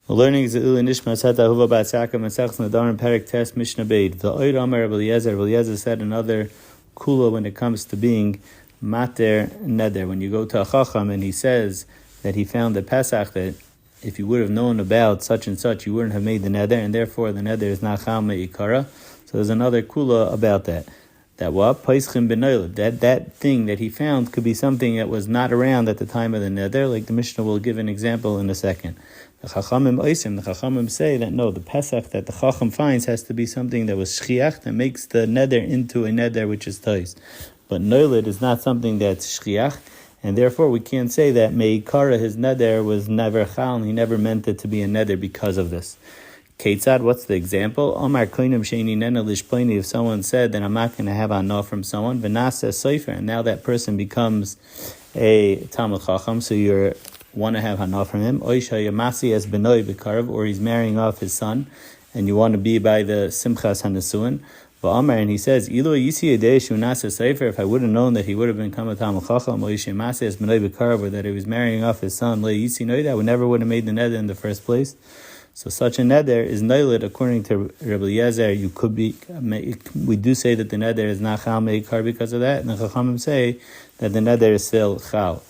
The learning is Nishmas Etta Ahuva Batzaka Masechs Nedarim Perek Test Mishna Beid. The Oid Amar Eliezer said another kula when it comes to being mater neder. When you go to a chacham and he says that he found at Pesach that if you would have known about such and such, you wouldn't have made the neder, and therefore the neder is not chal me'ikara. So there's another kula about that. That what? Paischim b'noiled. That thing that he found could be something that was not around at the time of the neder, like the Mishnah will give an example in a second. The Chachamim say that no, the Pesach that the Chacham finds has to be something that was shchiach, that makes the neder into a neder which is tais. But noiled is not something that's shchiach, and therefore we can't say that me'ikara, his neder, was never chal, and he never meant it to be a neder because of this. Ketzad, what's the example? Omar koinim sheini nena lishpleni, if someone said that I'm not going to have anah from someone, v'nasa soifer, and now that person becomes a Talmud Chacham, so you want to have anah from him, oisha yamasi as benoi b'karv, or he's marrying off his son, and you want to be by the simchas hanasuin. V'omar, and he says, ilo yisi yedei shu nasa soifer, if I would have known that he would have become a Talmud Chacham, oisha yamasi as benoi b'karv, or that he was marrying off his son, le yisi noida, I would have made the neder in the first place. So such a neder is noiled according to Rabbi Eliezer. You could be. We do say that the neder is not chal meikar because of that, and the Chachamim say that the neder is still chal.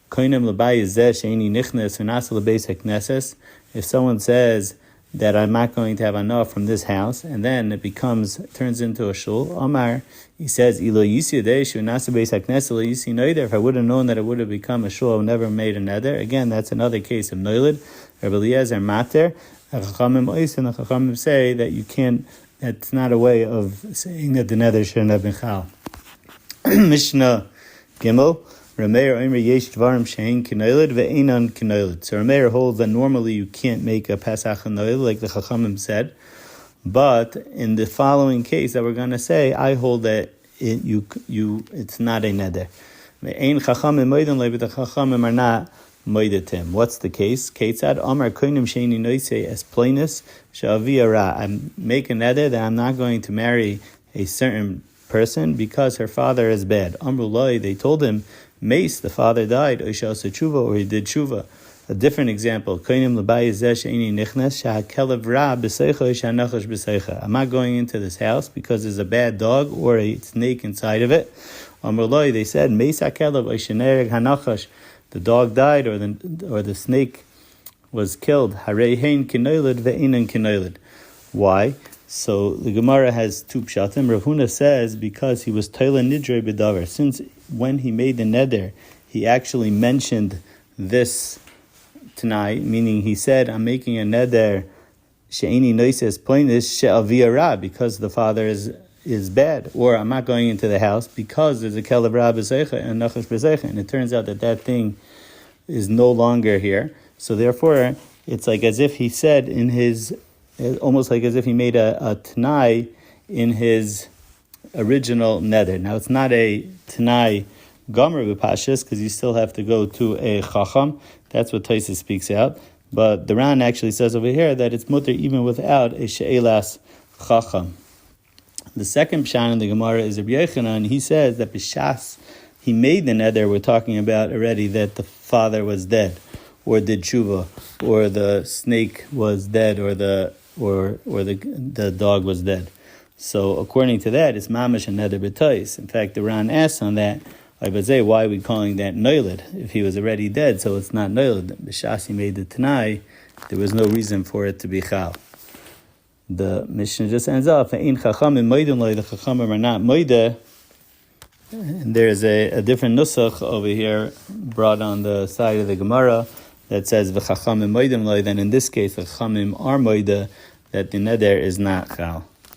Koinem l'bayis zeh sheini nichnes v'nasa l'beis hakneses. If someone says that I'm not going to have enough from this house, and then it turns into a shul. Omar, he says, ilo yisi yadei shu nasa beis hakneses lo yisi noider. If I would have known that it would have become a shul, I would never made a neder. Again, that's another case of noiled. Rabbi Eliezer mater. The Chachamim say that you can't, that's not a way of saying that the neder shouldn't have been chal. Mishna Gimel, Rameir Omer Yesh Dvarim Shein K'noiled Ve'enan K'noiled. So Rameir holds that normally you can't make a Pesach K'noiled, like the Chachamim said, but in the following case that we're going to say, I hold that it's not a neder. Ve'ein Chachamim Moiden Le, but the Chachamim are not moidetim. What's the case? Ketzad Amar Koinim Sheini Noise as plainness Shaviyara. I'm making neder that I'm not going to marry a certain person because her father is bad. Amrullah, they told him, Mace, the father died, Oishasa Tshuva, or he did Tshuva. A different example, Koinim L'bayis Zeh Sheini Nichnes Sha'akelev Ra B'seicha Sha'nachash B'seicha. I'm not going into this house because there's a bad dog or a snake inside of it. Amrullah, they said, Mace Akelev Oishanereg Hanachash. The dog died, or the snake was killed. Hareihein kinoiled ve'inan kinoiled. Why? So the Gemara has two pshatim. Rav Huna says because he was toila nidrei b'davar. Since when he made the neder, he actually mentioned this tonight, meaning he said, "I'm making a neder she'eni noises pointis she'aviyara," because the father is bad, or I'm not going into the house because there's a kelev ra b'seicha and nachash b'seicha, and it turns out that thing is no longer here. So therefore, it's like as if he said almost like as if he made a tanai in his original neder. Now it's not a tanai gomer b'pashas because you still have to go to a chacham. That's what Taisa speaks out. But the Ran actually says over here that it's mutter even without a she'elas chacham. The second pshan in the Gemara is Rabbi Yochanan, and he says that b'shas he made the neder. We're talking about already that the father was dead, or did tshuva, or the snake was dead, or the dog was dead. So according to that, it's mamash and neder b'tois. In fact, the Ran asks on that, why are we calling that noiled if he was already dead? So it's not noiled. B'shas he made the tanai. There was no reason for it to be chal. The Mishnah just ends up, the Chachamim are not moide. And there's a different nusach over here brought on the side of the Gemara that says v'chachamim moidim loy. Then in this case, the Chachamim are moide that the neder is not chal.